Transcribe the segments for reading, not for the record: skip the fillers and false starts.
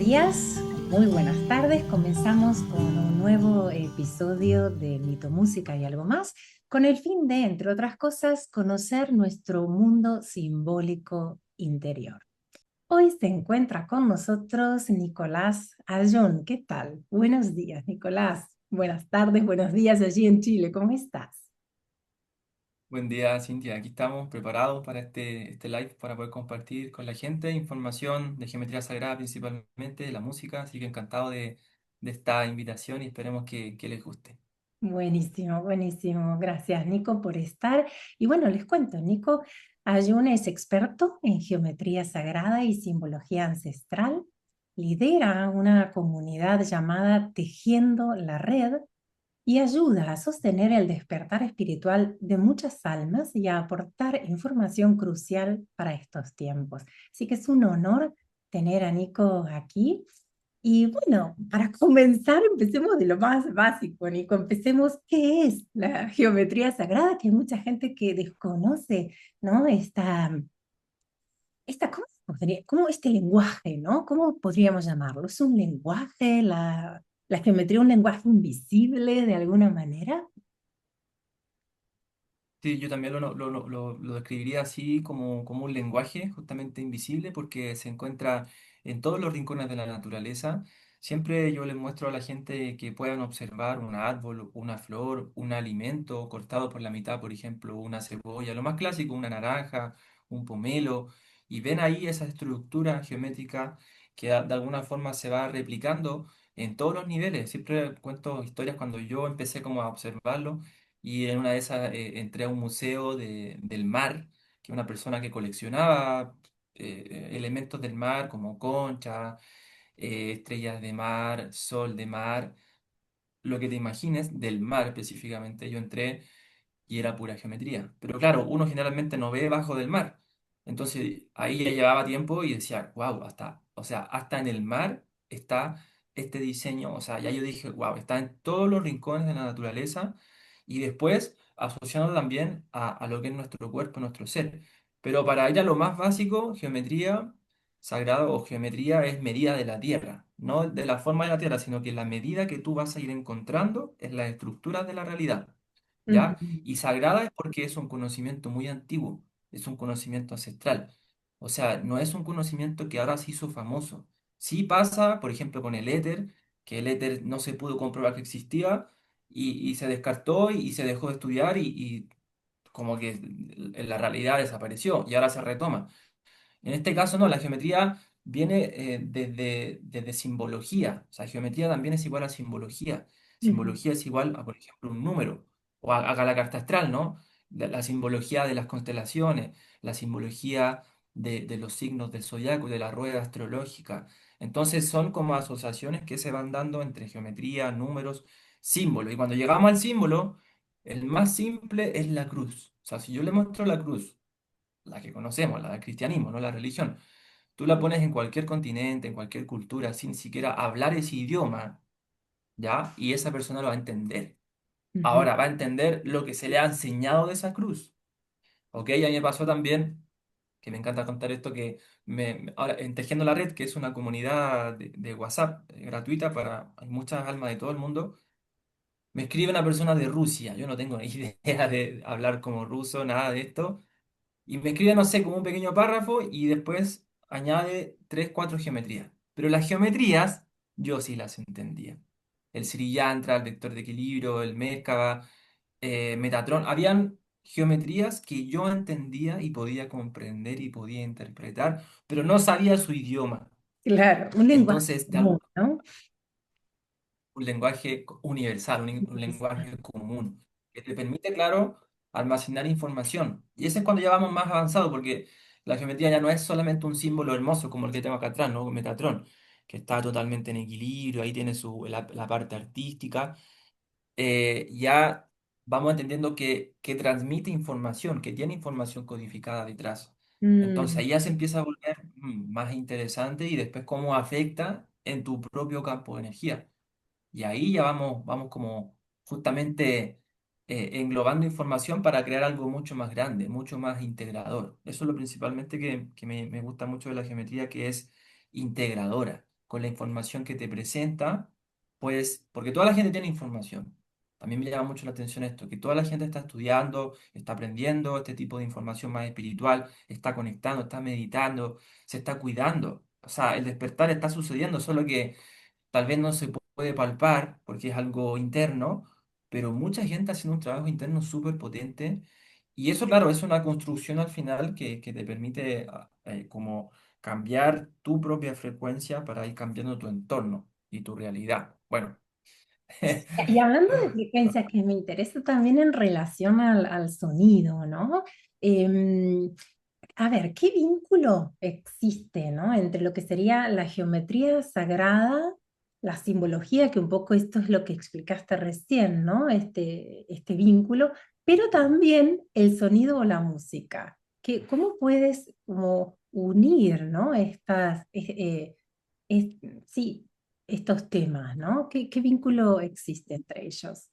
días, muy buenas tardes. Comenzamos con un nuevo episodio de Mito, Música y algo más, con el fin de, entre otras cosas, conocer nuestro mundo simbólico interior. Hoy se encuentra con nosotros Nicolás Ayón. ¿Qué tal? Buenos días, Nicolás. Buenas tardes, buenos días allí en Chile. ¿Cómo estás? Buen día, Cintia. Aquí estamos preparados para este live para poder compartir con la gente información de geometría sagrada, principalmente de la música. Así que encantado de esta invitación y esperemos que les guste. Buenísimo, buenísimo. Gracias, Nico, por estar. Y bueno, les cuento, Nico Ayun es experto en geometría sagrada y simbología ancestral. Lidera una comunidad llamada Tejiendo la Red y ayuda a sostener el despertar espiritual de muchas almas y a aportar información crucial para estos tiempos. Así que es un honor tener a Nico aquí. Y bueno, para comenzar, empecemos de lo más básico, Nico. Empecemos, ¿qué es la geometría sagrada? Que hay mucha gente que desconoce, ¿no? ¿Cómo este lenguaje, ¿no? ¿Cómo podríamos llamarlo? ¿Es un lenguaje, la geometría, un lenguaje invisible de alguna manera? Sí, yo también lo describiría así como un lenguaje justamente invisible porque se encuentra en todos los rincones de la naturaleza. Siempre yo les muestro a la gente que puedan observar un árbol, una flor, un alimento cortado por la mitad, por ejemplo, una cebolla, lo más clásico, una naranja, un pomelo, y ven ahí esa estructura geométrica que de alguna forma se va replicando en todos los niveles. Siempre cuento historias cuando yo empecé como a observarlo y en una de esas entré a un museo del mar, que una persona que coleccionaba elementos del mar como concha, estrellas de mar, sol de mar, lo que te imagines del mar específicamente. Yo entré y era pura geometría. Pero claro, uno generalmente no ve bajo del mar. Entonces ahí ya llevaba tiempo y decía, wow, o sea, hasta en el mar está este diseño. O sea, ya yo dije, wow, está en todos los rincones de la naturaleza y después asociando también a lo que es nuestro cuerpo, nuestro ser. Pero para ir a lo más básico, geometría sagrada o geometría es medida de la tierra, no de la forma de la tierra, sino que la medida que tú vas a ir encontrando en las estructuras de la realidad. ¿Ya? Ujú, Y sagrada es porque es un conocimiento muy antiguo, es un conocimiento ancestral. O sea, no es un conocimiento que ahora se hizo famoso. Sí pasa, por ejemplo, con el éter, que el éter no se pudo comprobar que existía y se descartó y se dejó de estudiar y como que en la realidad desapareció y ahora se retoma. En este caso, no, la geometría viene desde simbología. O sea, geometría también es igual a simbología. ujú, Simbología es igual a, por ejemplo, un número. O a la carta astral, ¿no? La simbología de las constelaciones, la simbología de los signos del zodiaco, de la rueda astrológica. Entonces son como asociaciones que se van dando entre geometría, números, símbolos. Y cuando llegamos al símbolo, el más simple es la cruz. O sea, si yo le muestro la cruz, la que conocemos, la del cristianismo, no la religión. Tú la pones en cualquier continente, en cualquier cultura, sin siquiera hablar ese idioma, ¿ya? Y esa persona lo va a entender. ujú. Ahora, va a entender lo que se le ha enseñado de esa cruz, ¿ok? Y a mí me pasó también, que me encanta contar esto, que ahora en Tejiendo la Red, que es una comunidad de WhatsApp gratuita para hay muchas almas de todo el mundo, me escribe una persona de Rusia. Yo no tengo ni idea de hablar como ruso, nada de esto. Y me escribe, no sé, como un pequeño párrafo y después añade tres, cuatro geometrías. Pero las geometrías yo sí las entendía. El Sri Yantra, el vector de equilibrio, el Merkaba, Metatron. Habían geometrías que yo entendía y podía comprender y podía interpretar, pero no sabía su idioma. Claro, un lenguaje Entonces, común, ¿no? un lenguaje universal, un lenguaje común, que te permite, claro, almacenar información. Y ese es cuando ya vamos más avanzado, porque la geometría ya no es solamente un símbolo hermoso como el que tengo acá atrás, ¿no? Metatron, que está totalmente en equilibrio, ahí tiene la parte artística. Ya vamos entendiendo que transmite información, que tiene información codificada detrás. Entonces Mm, ahí ya se empieza a volver más interesante y después cómo afecta en tu propio campo de energía. Y ahí ya vamos como justamente englobando información para crear algo mucho más grande, mucho más integrador. Eso es lo principalmente que me gusta mucho de la geometría, que es integradora. con la información que te presenta, pues, porque toda la gente tiene información. También me llama mucho la atención esto, que toda la gente está estudiando, está aprendiendo este tipo de información más espiritual, está conectando, está meditando, se está cuidando. O sea, el despertar está sucediendo, solo que tal vez no se puede palpar porque es algo interno, pero mucha gente haciendo un trabajo interno súper potente. Y eso, claro, es una construcción al final que te permite como cambiar tu propia frecuencia para ir cambiando tu entorno y tu realidad. Bueno, Y hablando de frecuencia, que me interesa también en relación al sonido, ¿no? Em, a ver, ¿qué vínculo existe, ¿no? Entre lo que sería la geometría sagrada, la simbología, que un poco esto es lo que explicaste recién, ¿no? Este vínculo, pero también el sonido o la música. ¿Cómo puedes como unir, ¿no? Es- sí, estos temas, ¿no? ¿Qué vínculo existe entre ellos?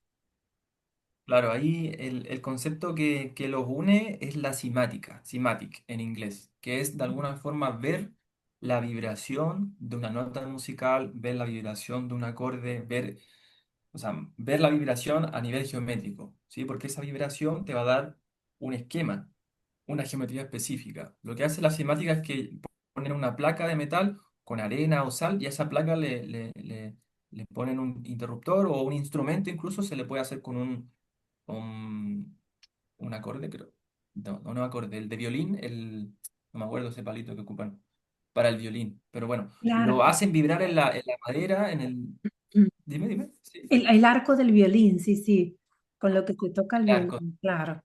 claro, ahí el concepto que los une es la simática, simatic en inglés, que es de alguna forma ver la vibración de una nota musical, ver la vibración de un acorde, ver, o sea, ver la vibración a nivel geométrico, ¿sí? Porque esa vibración te va a dar un esquema, una geometría específica. Lo que hace la simática es que ponen una placa de metal con arena o sal y a esa placa le ponen un interruptor o un instrumento, incluso se le puede hacer con un, un acorde, creo. No, no, no acorde, el de violín, no me acuerdo ese palito que ocupan para el violín, pero bueno, El lo arco. hacen vibrar en la madera, en el... Mm. Dime, dime. Sí. El arco del violín, sí, sí, con lo que se toca el Claro, violín, claro.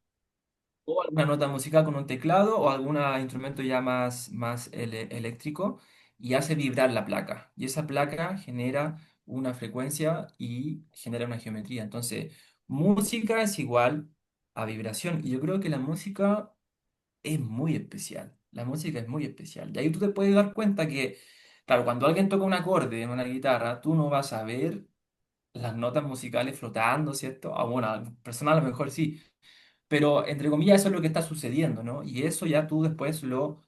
o alguna nota musical con un teclado o algún instrumento ya más eléctrico y hace vibrar la placa. Y esa placa genera una frecuencia y genera una geometría. Entonces, música es igual a vibración. Y yo creo que la música es muy especial. La música es muy especial. Y ahí tú te puedes dar cuenta que, claro, cuando alguien toca un acorde en una guitarra, tú no vas a ver las notas musicales flotando, ¿cierto? Ah, bueno, a personal a lo mejor sí, pero entre comillas eso es lo que está sucediendo, ¿no? Y eso ya tú después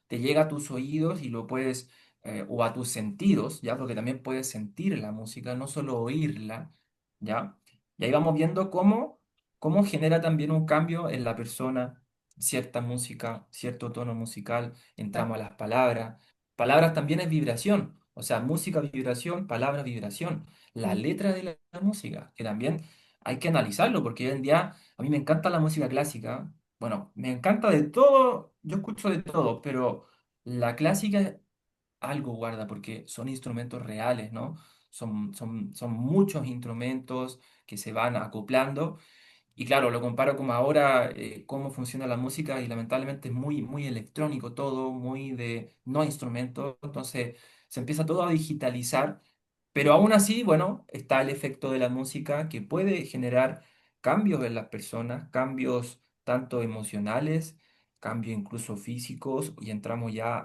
te llega a tus oídos y lo puedes, o a tus sentidos, ¿ya? Porque también puedes sentir la música, no solo oírla, ¿ya? Y ahí vamos viendo cómo genera también un cambio en la persona, cierta música, cierto tono musical, entramos a las palabras. Palabras también es vibración, o sea, música, vibración, palabra, vibración. La Sí. letra de la música, que también hay que analizarlo, porque hoy en día a mí me encanta la música clásica. Bueno, me encanta de todo, yo escucho de todo, pero la clásica algo guarda porque son instrumentos reales, ¿no? Son muchos instrumentos que se van acoplando y claro, lo comparo como ahora, cómo funciona la música y lamentablemente es muy electrónico todo, muy de no instrumentos, entonces se empieza todo a digitalizar, pero aún así, bueno, está el efecto de la música que puede generar cambios en las personas, cambios tanto emocionales, cambios incluso físicos, y entramos ya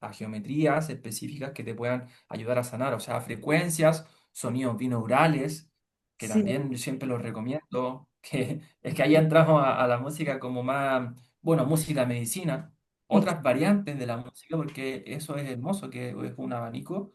a geometrías específicas que te puedan ayudar a sanar, o sea, frecuencias, sonidos binaurales que Sí, también yo siempre los recomiendo, que es que ahí entramos a la música como más, bueno, música medicina, ex- otras variantes de la música, porque eso es hermoso, que es un abanico.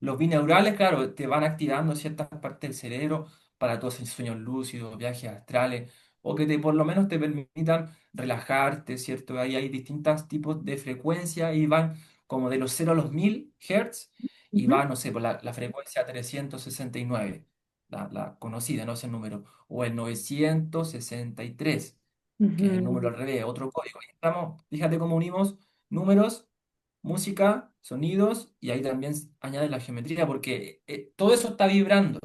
Los binaurales, claro, te van activando ciertas partes del cerebro para todos esos sueños lúcidos, viajes astrales, o que por lo menos te permitan relajarte, ¿cierto? Ahí hay distintos tipos de frecuencia y van como de los 0 a los 1000 Hz y ujú, va, no sé, por la frecuencia 369 la conocida, no ese número, o el 963 que es el número ujú. al revés, otro código. Ahí estamos, fíjate cómo unimos números, música, sonidos, y ahí también añade la geometría, porque todo eso está vibrando,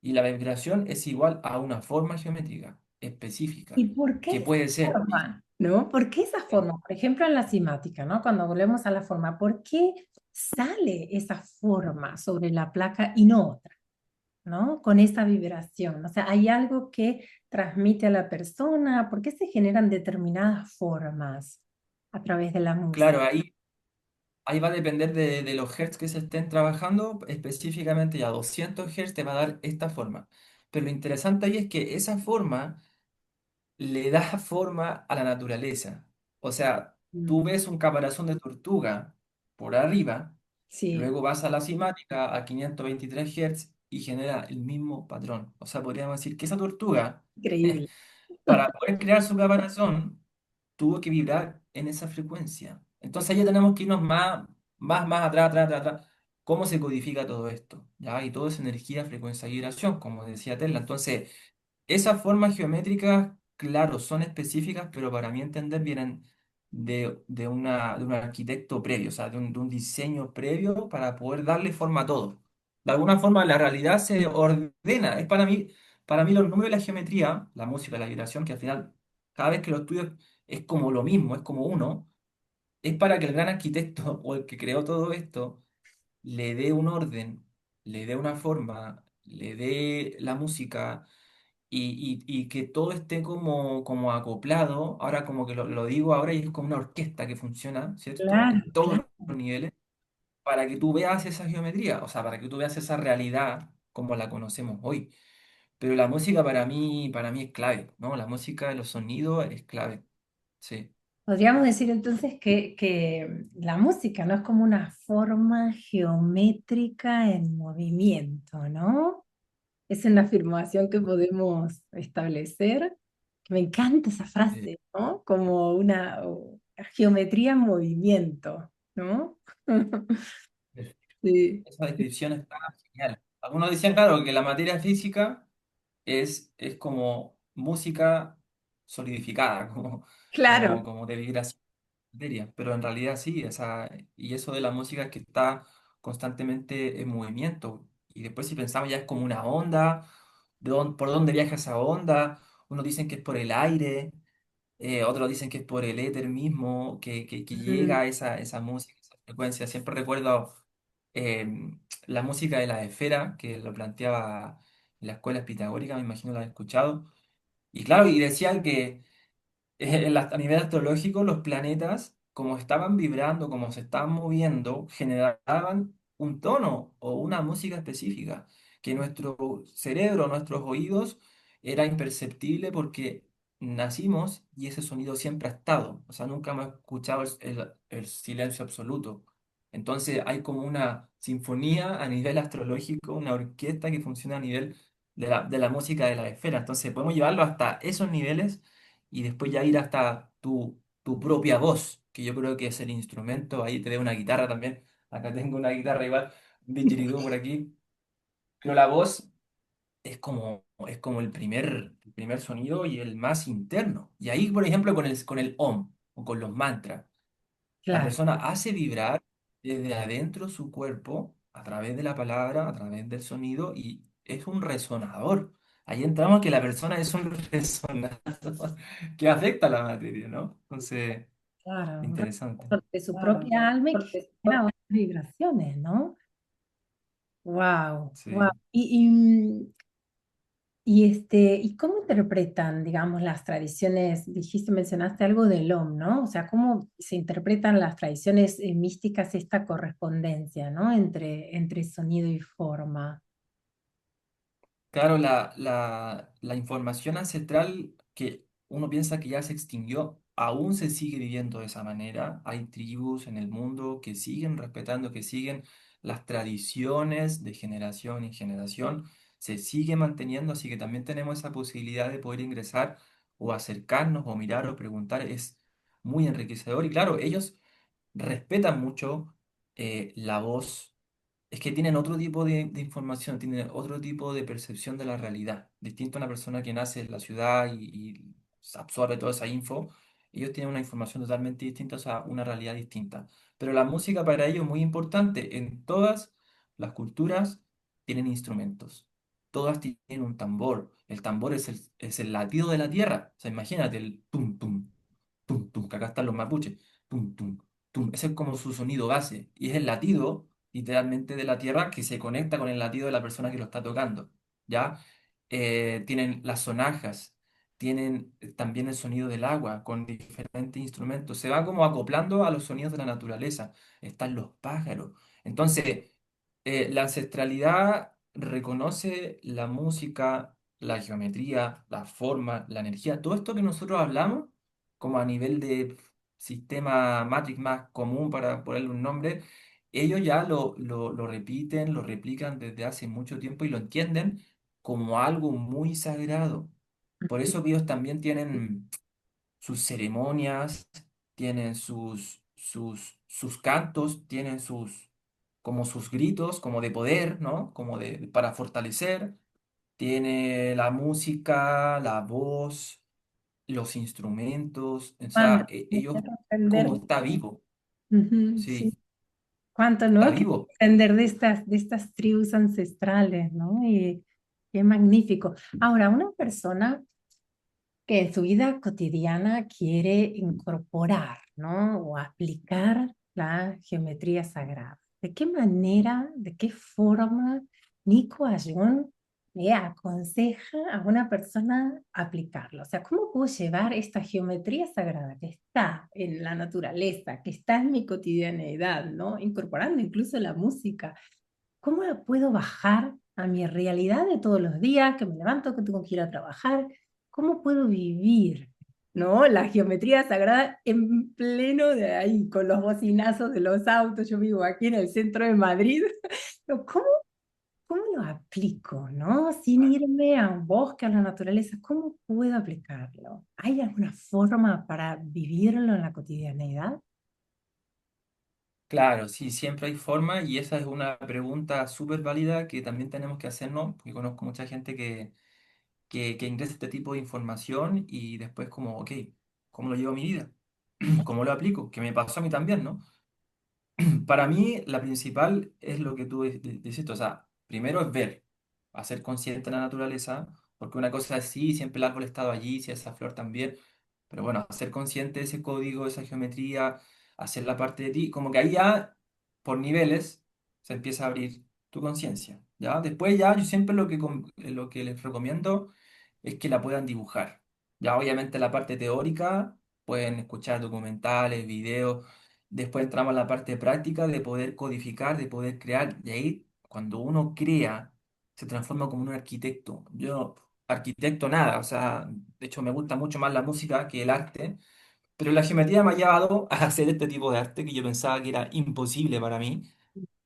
y la vibración es igual a una forma geométrica específica, ¿Y por qué que esa puede ser... forma? ¿No? ¿Por qué esa forma? Por ejemplo, en la simática, ¿no? Cuando volvemos a la forma, ¿por qué sale esa forma sobre la placa y no otra? ¿No? Con esa vibración. O sea, hay algo que transmite a la persona. ¿Por qué se generan determinadas formas a través de la música? Claro, ahí va a depender de los hertz que se estén trabajando, específicamente ya 200 Hz te va a dar esta forma. Pero lo interesante ahí es que esa forma le da forma a la naturaleza. O sea, tú Mm. ves un caparazón de tortuga por arriba Sí, Luego vas a la cimática a 523 Hz y genera el mismo patrón. O sea, podríamos decir que esa tortuga, increíble. para poder crear su caparazón, tuvo que vibrar en esa frecuencia. Entonces ya tenemos que irnos más atrás, atrás, atrás, atrás. ¿Cómo se codifica todo esto? ¿Ya? Y todo es energía, frecuencia y vibración, como decía Tesla. Entonces, esas formas geométricas, claro, son específicas, pero para mí entender vienen de un arquitecto previo, o sea, de un diseño previo para poder darle forma a todo. De alguna forma la realidad se ordena. Es para mí los números de la geometría, la música, la vibración, que al final cada vez que lo estudio es como lo mismo, es como uno, es para que el gran arquitecto o el que creó todo esto le dé un orden, le dé una forma, le dé la música y que todo esté como acoplado, ahora como que lo digo ahora y es como una orquesta que funciona, ¿cierto? Claro, En todos claro. los niveles, para que tú veas esa geometría, o sea, para que tú veas esa realidad como la conocemos hoy. Pero la música para mí es clave, ¿no? La música, los sonidos es clave, sí. Podríamos decir entonces que la música no es como una forma geométrica en movimiento, ¿no? Es una afirmación que podemos establecer. Me encanta esa Sí. frase, ¿no? Como una geometría en movimiento, ¿no? Sí, Esa descripción está genial. Algunos decían, claro, que la materia física es como música solidificada, como, como, claro, como de vibración materia, pero en realidad sí, y eso de la música es que está constantemente en movimiento. Y después si pensamos ya es como una onda, por dónde viaja esa onda, unos dicen que es por el aire, otros dicen que es por el éter mismo, que ujú, llega a esa música, esa frecuencia. Siempre recuerdo eh, la música de la esfera, que lo planteaba en la escuela pitagórica, me imagino lo has escuchado. Y claro, y decían que a nivel astrológico, los planetas, como estaban vibrando, como se estaban moviendo, generaban un tono o una música específica, que nuestro cerebro, nuestros oídos, era imperceptible porque nacimos y ese sonido siempre ha estado. O sea, nunca hemos escuchado el silencio absoluto. Entonces hay como una sinfonía a nivel astrológico, una orquesta que funciona a nivel de la música de la esfera. Entonces podemos llevarlo hasta esos niveles y después ya ir hasta tu propia voz, que yo creo que es el instrumento. Ahí te veo una guitarra también. Acá tengo una guitarra igual, un didgeridoo por aquí. Pero la voz es como el primer sonido y el más interno. Y ahí, por ejemplo, con el Om o con los mantras. La claro, persona hace vibrar desde adentro su cuerpo a través de la palabra, a través del sonido y es un resonador. Ahí entramos que la persona es un resonador que afecta a la materia, ¿no? Entonces, claro. Un interesante. reflejo de su propia alma y que genera otras vibraciones, ¿no? Wow, wow. Sí. ¿Y cómo interpretan, digamos, las tradiciones? Dijiste, mencionaste algo del OM, ¿no? O sea, ¿cómo se interpretan las tradiciones místicas esta correspondencia, ¿no? Entre sonido y forma. Claro, la información ancestral que uno piensa que ya se extinguió, aún se sigue viviendo de esa manera. Hay tribus en el mundo que siguen respetando, que siguen las tradiciones de generación en generación, se sigue manteniendo, así que también tenemos esa posibilidad de poder ingresar o acercarnos o mirar o preguntar. Es muy enriquecedor y claro, ellos respetan mucho la voz, es que tienen otro tipo de información, tienen otro tipo de percepción de la realidad, distinto a una persona que nace en la ciudad y absorbe toda esa info. Ellos tienen una información totalmente distinta, o sea, una realidad distinta. Pero la música para ellos es muy importante. En todas las culturas tienen instrumentos. Todas tienen un tambor. El tambor es el latido de la tierra. O sea, imagínate el tum, tum, tum, tum, que acá están los mapuches. Tum, tum, tum. Ese es como su sonido base. Y es el latido literalmente de la tierra que se conecta con el latido de la persona que lo está tocando, ¿ya? Tienen las sonajas, tienen también el sonido del agua con diferentes instrumentos, se va como acoplando a los sonidos de la naturaleza, están los pájaros. Entonces, la ancestralidad reconoce la música, la geometría, la forma, la energía, todo esto que nosotros hablamos como a nivel de sistema Matrix más común para ponerle un nombre ellos ya lo repiten, lo replican desde hace mucho tiempo y lo entienden como algo muy sagrado. Por eso que ellos también tienen sus ceremonias, tienen sus cantos, tienen como sus gritos, como de poder, ¿no? Como para fortalecer. Tiene la música, la voz, los instrumentos, o Cuánto sea, me ellos quiero aprender. como está vivo, Ujú, sí, sí. Cuánto, está ¿no? Que vivo. aprender de estas tribus ancestrales, ¿no? Y qué magnífico. Ahora, una persona que en su vida cotidiana quiere incorporar, ¿no? O aplicar la geometría sagrada. ¿De qué manera, de qué forma Nico Ayun le aconseja a una persona aplicarlo? O sea, ¿cómo puedo llevar esta geometría sagrada que está en la naturaleza, que está en mi cotidianeidad, ¿no? Incorporando incluso la música? ¿Cómo la puedo bajar a mi realidad de todos los días, que me levanto, que tengo que ir a trabajar? ¿Cómo puedo vivir, ¿no? La geometría sagrada en pleno de ahí, con los bocinazos de los autos. Yo vivo aquí en el centro de Madrid. Pero ¿cómo lo aplico, ¿no? Sin irme a un bosque, a la naturaleza, ¿cómo puedo aplicarlo? ¿Hay alguna forma para vivirlo en la cotidianeidad? Claro, sí, siempre hay forma y esa es una pregunta súper válida que también tenemos que hacernos, porque conozco mucha gente que ingresa este tipo de información y después como, ok, ¿cómo lo llevo a mi vida? ¿Cómo lo aplico? Que me pasó a mí también, ¿no? Para mí, la principal es lo que tú dices, o sea, primero es ver, hacer consciente la naturaleza, porque una cosa es sí, siempre el árbol ha estado allí, sí, esa flor también, pero bueno, hacer consciente ese código, esa geometría, hacer la parte de ti, como que ahí ya, por niveles, se empieza a abrir tu conciencia, ¿ya? Después ya, yo siempre lo que les recomiendo es que la puedan dibujar, ya obviamente la parte teórica, pueden escuchar documentales, videos. Después entramos a la parte práctica de poder codificar, de poder crear. Y ahí, cuando uno crea, se transforma como un arquitecto. Yo, arquitecto nada, o sea, de hecho me gusta mucho más la música que el arte, pero la geometría me ha llevado a hacer este tipo de arte que yo pensaba que era imposible para mí.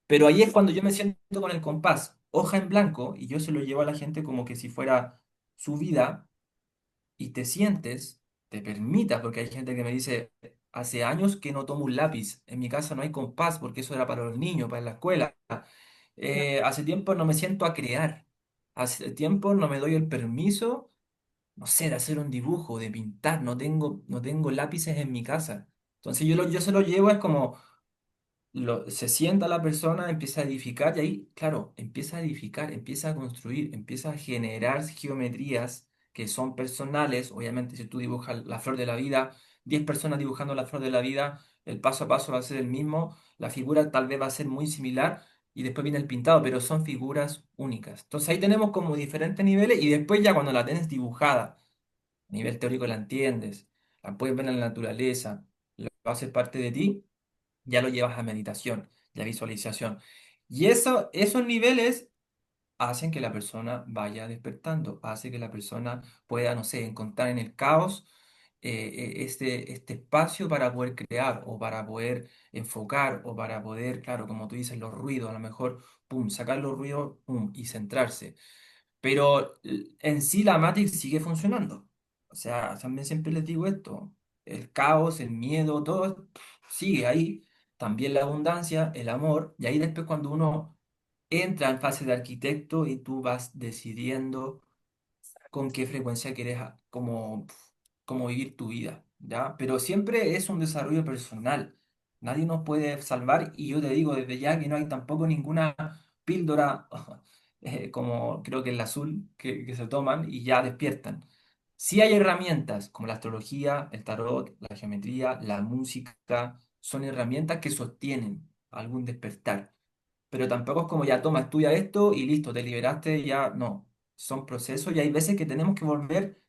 Pero ahí es cuando yo me siento con el compás, hoja en blanco, y yo se lo llevo a la gente como que si fuera su vida y te sientes, te permitas, porque hay gente que me dice, hace años que no tomo un lápiz, en mi casa no hay compás, porque eso era para los niños, para la escuela. Hace tiempo no me siento a crear, hace tiempo no me doy el permiso, no sé, de hacer un dibujo, de pintar, no tengo lápices en mi casa. Entonces yo se lo llevo, es como se sienta la persona, empieza a edificar y ahí, claro, empieza a edificar, empieza a construir, empieza a generar geometrías que son personales. Obviamente, si tú dibujas la flor de la vida, 10 personas dibujando la flor de la vida, el paso a paso va a ser el mismo, la figura tal vez va a ser muy similar y después viene el pintado, pero son figuras únicas. Entonces ahí tenemos como diferentes niveles y después ya cuando la tienes dibujada, a nivel teórico la entiendes, la puedes ver en la naturaleza, lo hace parte de ti, ya lo llevas a meditación y a visualización. Y esos niveles hacen que la persona vaya despertando, hace que la persona pueda, no sé, encontrar en el caos este espacio para poder crear o para poder enfocar o para poder, claro, como tú dices, los ruidos, a lo mejor, pum, sacar los ruidos, pum, y centrarse. Pero en sí la Matrix sigue funcionando. O sea, también siempre les digo esto, el caos, el miedo, todo sigue ahí. También la abundancia, el amor. Y ahí después cuando uno entra en fase de arquitecto y tú vas decidiendo con qué frecuencia quieres como vivir tu vida, ¿ya? Pero siempre es un desarrollo personal. Nadie nos puede salvar y yo te digo desde ya que no hay tampoco ninguna píldora como creo que el azul que se toman y ya despiertan. Sí hay herramientas como la astrología, el tarot, la geometría, la música, son herramientas que sostienen algún despertar, pero tampoco es como ya toma, estudia esto y listo, te liberaste, ya no. Son procesos y hay veces que tenemos que volver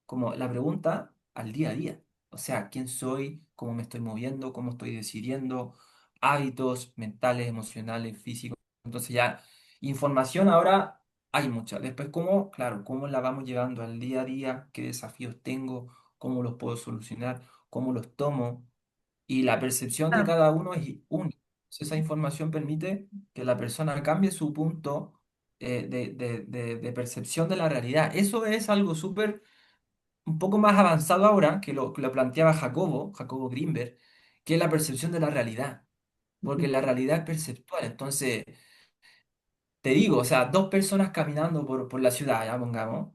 como la pregunta al día a día. O sea, ¿quién soy? ¿Cómo me estoy moviendo? ¿Cómo estoy decidiendo? Hábitos mentales, emocionales, físicos. Entonces ya, información ahora hay mucha. Después, ¿cómo? Claro, ¿cómo la vamos llevando al día a día? ¿Qué desafíos tengo? ¿Cómo los puedo solucionar? ¿Cómo los tomo? Y la percepción de Ah, cada uno es única. Esa información permite que la persona cambie su punto de percepción de la realidad. Eso es algo súper, un poco más avanzado ahora, que lo planteaba Jacobo Grinberg, que es la percepción de la realidad, porque Ujú. la realidad es perceptual. Entonces, te digo, o sea, dos personas caminando por la ciudad, ya pongamos.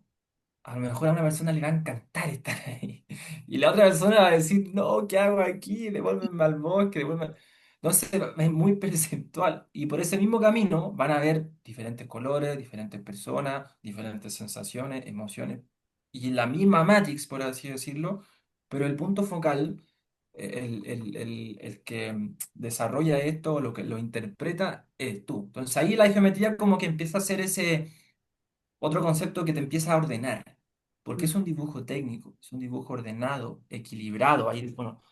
A lo mejor a una persona le va a encantar estar ahí. Y la otra persona va a decir, no, ¿qué hago aquí? Devuélveme al bosque, devuélveme. No sé, es muy perceptual. Y por ese mismo camino van a haber diferentes colores, diferentes personas, diferentes sensaciones, emociones. Y la misma Matrix, por así decirlo, pero el punto focal, el que desarrolla esto, lo que lo interpreta, es tú. Entonces ahí la geometría como que empieza a ser ese otro concepto que te empieza a ordenar, porque es un dibujo técnico, es un dibujo ordenado, equilibrado. Ahí, bueno,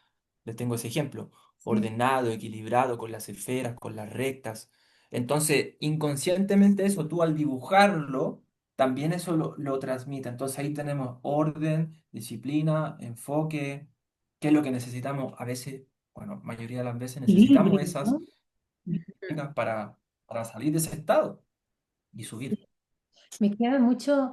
les tengo ese ejemplo, Sí, ordenado, equilibrado, con las esferas, con las rectas. Entonces, inconscientemente eso, tú al dibujarlo, también eso lo transmite. Entonces ahí tenemos orden, disciplina, enfoque, qué es lo que necesitamos a veces, bueno, mayoría de las veces necesitamos equilibrio, esas ¿no? Ujú. técnicas para salir de ese estado y Sí. subir. Me quedan mucho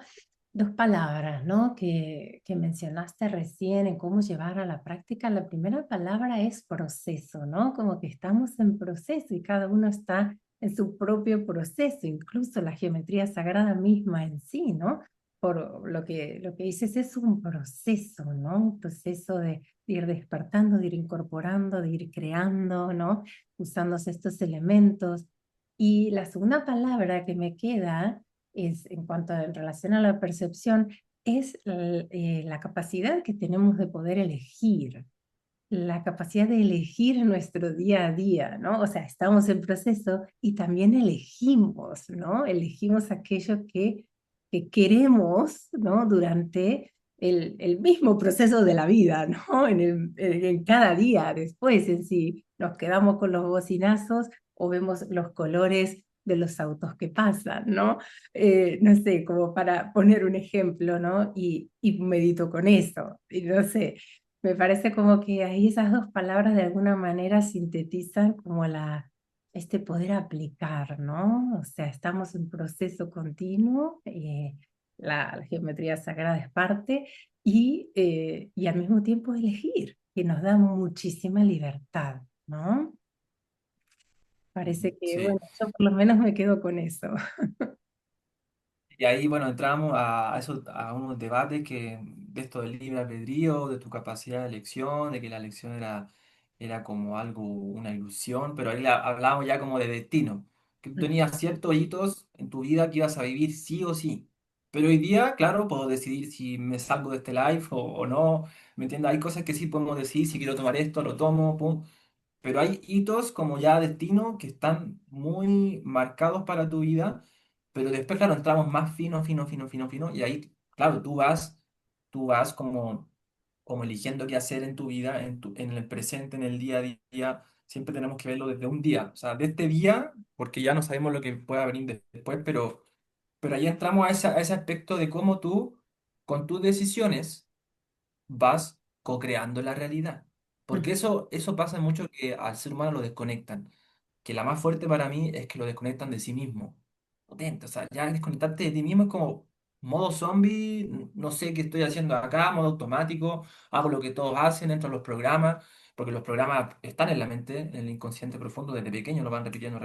dos palabras, ¿no? Que mencionaste recién en cómo llevar a la práctica. La primera palabra es proceso, ¿no? Como que estamos en proceso y cada uno está en su propio proceso, incluso la geometría sagrada misma en sí, ¿no? Por lo que dices es un proceso, ¿no? Un proceso de ir despertando, de ir incorporando, de ir creando, ¿no? Usándose estos elementos. Y la segunda palabra que me queda es, en cuanto en relación a la percepción, es la capacidad que tenemos de poder elegir, la capacidad de elegir nuestro día a día, ¿no? O sea, estamos en proceso y también elegimos, ¿no? Elegimos aquello que queremos, ¿no? Durante el mismo proceso de la vida, ¿no? En cada día después, en si nos quedamos con los bocinazos o vemos los colores de los autos que pasan, ¿no? No sé, como para poner un ejemplo, ¿no? Y medito con eso, y no sé, me parece como que ahí esas dos palabras de alguna manera sintetizan como este poder aplicar, ¿no? O sea, estamos en proceso continuo, la geometría sagrada es parte, y al mismo tiempo elegir, que nos da muchísima libertad, ¿no? Parece que, Sí. bueno, yo por lo menos me quedo con eso. Y ahí, bueno, entramos a unos debates de esto del libre albedrío, de tu capacidad de elección, de que la elección era como algo, una ilusión, pero ahí hablábamos ya como de destino, que tú tenías ciertos hitos en tu vida que ibas a vivir sí o sí. Pero hoy día, claro, puedo decidir si me salgo de este live o no, ¿me entiendes? Hay cosas que sí podemos decidir, si quiero tomar esto, lo tomo, pum. Pero hay hitos como ya destino que están muy marcados para tu vida, pero después, claro, entramos más fino, y ahí, claro, tú vas como eligiendo qué hacer en tu vida, en el presente, en el día a día. Siempre tenemos que verlo desde un día, o sea, de este día, porque ya no sabemos lo que pueda venir después, pero ahí entramos a ese aspecto de cómo tú, con tus decisiones, vas co-creando la realidad. Porque eso pasa mucho que al ser humano lo desconectan. Que la más fuerte para mí es que lo desconectan de sí mismo. Potente, o sea, ya desconectarte de ti mismo es como modo zombie, no sé qué estoy haciendo acá, modo automático, hago lo que todos hacen, entro a los programas, porque los programas están en la mente, en el inconsciente profundo, desde pequeño lo van repitiendo,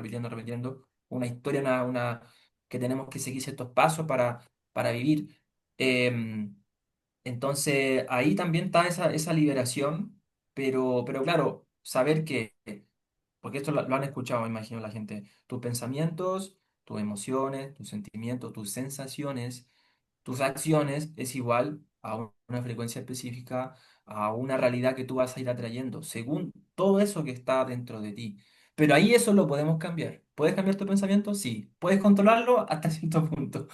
una historia, que tenemos que seguir ciertos pasos para vivir. Em, entonces, ahí también está esa liberación, pero claro, saber que, porque esto lo han escuchado, me imagino la gente, tus pensamientos, tus emociones, tus sentimientos, tus sensaciones, tus acciones es igual a una frecuencia específica, a una realidad que tú vas a ir atrayendo, según todo eso que está dentro de ti. Pero ahí eso lo podemos cambiar. ¿Puedes cambiar tu pensamiento? Sí. ¿Puedes controlarlo? Hasta cierto punto.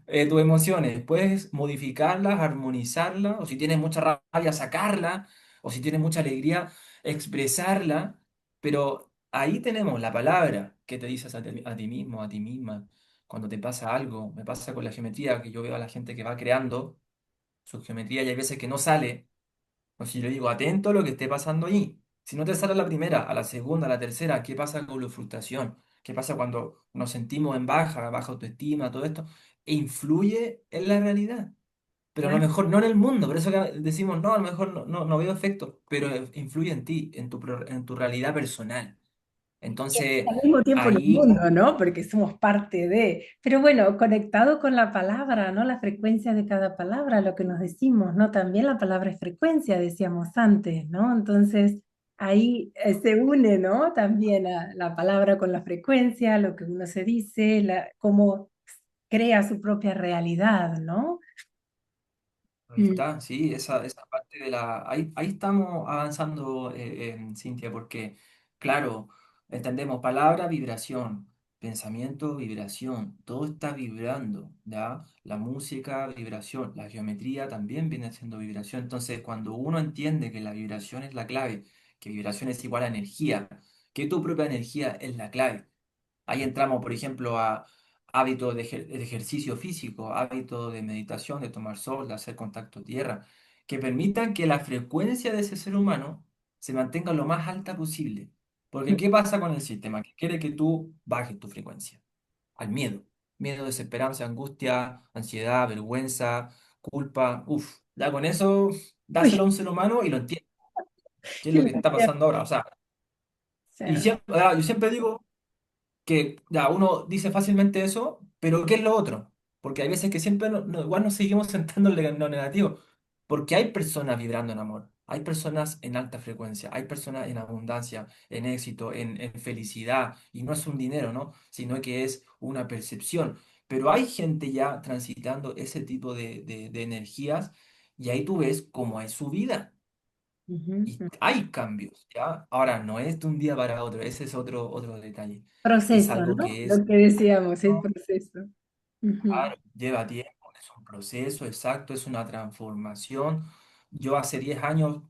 Tus emociones, puedes modificarlas, armonizarlas, o si tienes mucha rabia, sacarla, o si tienes mucha alegría, expresarla, pero ahí tenemos la palabra que te dices a ti mismo, a ti misma, cuando te pasa algo. Me pasa con la geometría, que yo veo a la gente que va creando su geometría y hay veces que no sale, o si yo digo, atento a lo que esté pasando ahí. Si no te sale a la primera, a la segunda, a la tercera, ¿qué pasa con la frustración? ¿Qué pasa cuando nos sentimos en baja, baja autoestima, todo esto? E influye en la realidad. Pero a lo Claro. mejor no en el mundo, por eso que decimos, no, a lo mejor no veo efectos, pero influye en ti, en tu realidad personal. Y Entonces, al mismo tiempo en el ahí, mundo, ¿no? Porque somos parte de. Pero bueno, conectado con la palabra, ¿no? La frecuencia de cada palabra, lo que nos decimos, ¿no? También la palabra es frecuencia, decíamos antes, ¿no? Entonces, ahí se une, ¿no? También la palabra con la frecuencia, lo que uno se dice, cómo crea su propia realidad, ¿no? ahí Mm, está, sí, esa parte de la... Ahí estamos avanzando, Cintia, porque, claro, entendemos palabra, vibración, pensamiento, vibración, todo está vibrando, ¿ya? La música, vibración, la geometría también viene siendo vibración. Entonces, cuando uno entiende que la vibración es la clave, que vibración es igual a energía, que tu propia energía es la clave. Ahí entramos, por ejemplo, a hábitos de ejercicio físico, hábitos de meditación, de tomar sol, de hacer contacto tierra, que permitan que la frecuencia de ese ser humano se mantenga lo más alta posible. Porque ¿qué pasa con el sistema? Que quiere que tú bajes tu frecuencia al miedo. Miedo, desesperanza, angustia, ansiedad, vergüenza, culpa. Uf, ya con eso, uy, dáselo a un ser humano y lo entiende. ¿Qué es qué lo que está gracia. pasando ahora? O sea, Sí. y siempre, yo siempre digo que ya uno dice fácilmente eso, pero ¿qué es lo otro? Porque hay veces que siempre igual nos seguimos centrando en lo negativo, porque hay personas vibrando en amor, hay personas en alta frecuencia, hay personas en abundancia, en éxito, en felicidad, y no es un dinero, ¿no? Sino que es una percepción. Pero hay gente ya transitando ese tipo de energías y ahí tú ves cómo es su vida. Ujú, Y ujú. hay cambios, ¿ya? Ahora, no es de un día para otro, ese es otro detalle. Es Proceso, algo ¿no? que es, Lo que decíamos, el no, proceso. Ujú, claro, lleva tiempo, es un proceso exacto, es una transformación. Yo hace 10 años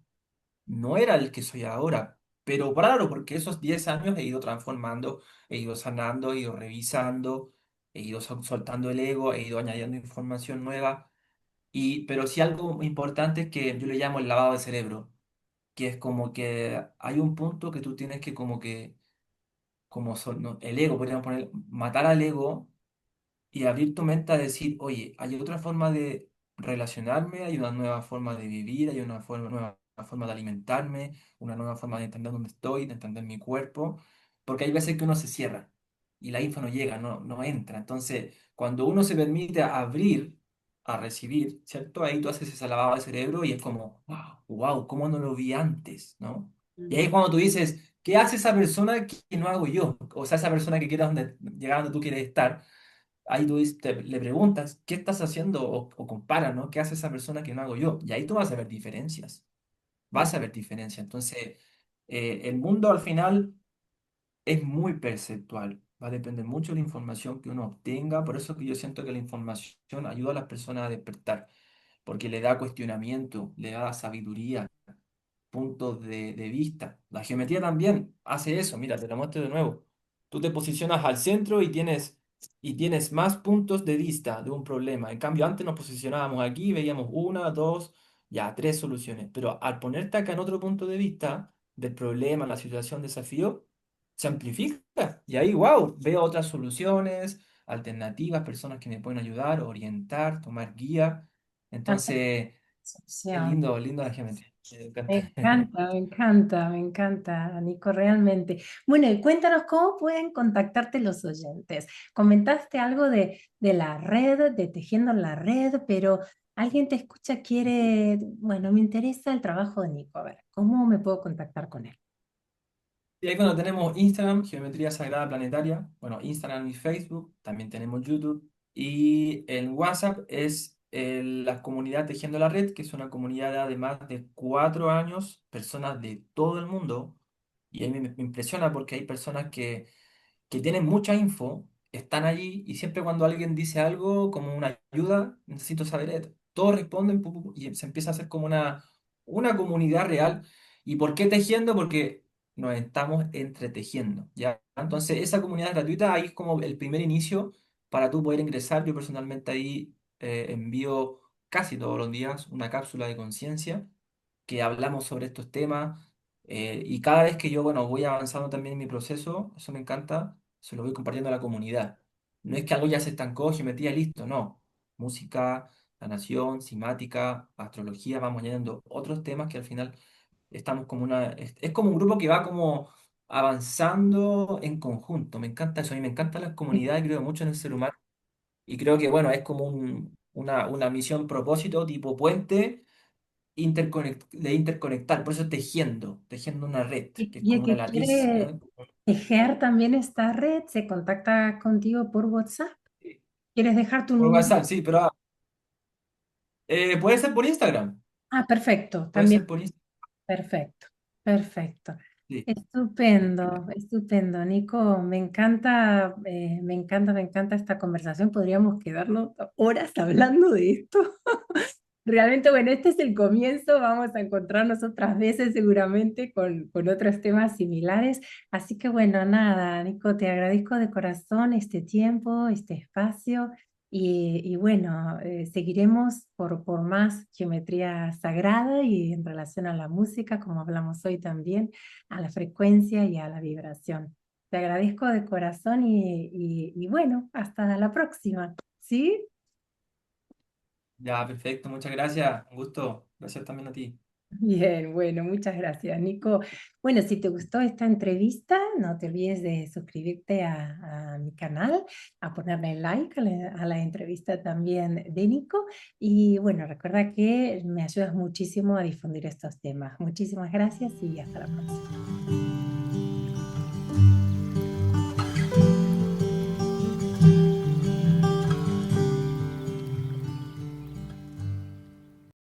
no era el que soy ahora, pero claro, porque esos 10 años he ido transformando, he ido sanando, he ido revisando, he ido soltando el ego, he ido añadiendo información nueva. Pero sí algo importante es que yo le llamo el lavado de cerebro, que es como que hay un punto que tú tienes que no, el ego, podríamos poner, matar al ego y abrir tu mente a decir, oye, hay otra forma de relacionarme, hay una nueva forma de vivir, hay una nueva forma de alimentarme, una nueva forma de entender dónde estoy, de entender mi cuerpo, porque hay veces que uno se cierra y la info no llega, no entra. Entonces, cuando uno se permite abrir a recibir, ¿cierto? Ahí tú haces esa lavada de cerebro y es como, wow, ¿cómo no lo vi antes? ¿No? Y ahí es ujú. cuando tú dices, ¿qué hace esa persona que no hago yo? O sea, esa persona que quiere llegar donde tú quieres estar. Ahí tú le preguntas, ¿qué estás haciendo? O compara, ¿no? ¿Qué hace esa persona que no hago yo? Y ahí tú vas a ver diferencias, vas a ver diferencias. Entonces, el mundo al final es muy perceptual, va a depender mucho de la información que uno obtenga, por eso que yo siento que la información ayuda a las personas a despertar, porque le da cuestionamiento, le da sabiduría, puntos de vista. La geometría también hace eso. Mira, te lo muestro de nuevo. Tú te posicionas al centro y tienes más puntos de vista de un problema. En cambio, antes nos posicionábamos aquí, veíamos una, dos, ya, tres soluciones. Pero al ponerte acá en otro punto de vista del problema, la situación, desafío, se amplifica. Y ahí, wow, veo otras soluciones, alternativas, personas que me pueden ayudar, orientar, tomar guía. Entonces, es Asociación. lindo, lindo la geometría. Me Me encanta. encanta, me encanta, me encanta, Nico, realmente. Bueno, y cuéntanos cómo pueden contactarte los oyentes. Comentaste algo de la red, de Tejiendo en la Red, pero alguien te escucha, quiere, bueno, me interesa el trabajo de Nico. A ver, ¿cómo me puedo contactar con él? Y ahí cuando tenemos Instagram, Geometría Sagrada Planetaria, bueno, Instagram y Facebook, también tenemos YouTube. Y en WhatsApp es la comunidad Tejiendo la Red, que es una comunidad de más de 4 años, personas de todo el mundo. Y ahí me impresiona porque hay personas que tienen mucha info, están allí y siempre cuando alguien dice algo como una ayuda, necesito saber esto. Todos responden y se empieza a hacer como una comunidad real. ¿Y por qué tejiendo? Porque nos estamos entretejiendo, ¿ya? Entonces, esa comunidad gratuita ahí es como el primer inicio para tú poder ingresar. Yo personalmente ahí envío casi todos los días una cápsula de conciencia que hablamos sobre estos temas. Y cada vez que yo, bueno, voy avanzando también en mi proceso, eso me encanta, se lo voy compartiendo a la comunidad. No es que algo ya se estancó, geometría, listo, no. Música, sanación, simática, astrología, vamos añadiendo otros temas que al final estamos como es como un grupo que va como avanzando en conjunto. Me encanta eso, a mí me encantan las comunidades, creo mucho en el ser humano. Y creo que, bueno, es como una misión propósito tipo puente de interconectar, por eso tejiendo una red, que es Y el como una que latriz, quiere ¿no? tejer también esta red se contacta contigo por WhatsApp. ¿Quieres dejar tu Por número? WhatsApp, sí, pero puede ser por Instagram. Ah, perfecto, Puede también. ser por Instagram. Perfecto, perfecto. Sí. Estupendo, estupendo, Nico. Me encanta esta conversación. Podríamos quedarnos horas hablando de esto. Realmente, bueno, este es el comienzo. Vamos a encontrarnos otras veces seguramente con otros temas similares. Así que bueno, nada, Nico, te agradezco de corazón este tiempo, este espacio. Y bueno, seguiremos por más geometría sagrada y en relación a la música, como hablamos hoy también, a la frecuencia y a la vibración. Te agradezco de corazón y bueno, hasta la próxima. ¿Sí? Ya, perfecto, muchas gracias. Un gusto. Gracias también a ti. Bien, bueno, muchas gracias, Nico. Bueno, si te gustó esta entrevista, no te olvides de suscribirte a mi canal, a ponerle like a la entrevista también de Nico. Y bueno, recuerda que me ayudas muchísimo a difundir estos temas. Muchísimas gracias y hasta la próxima.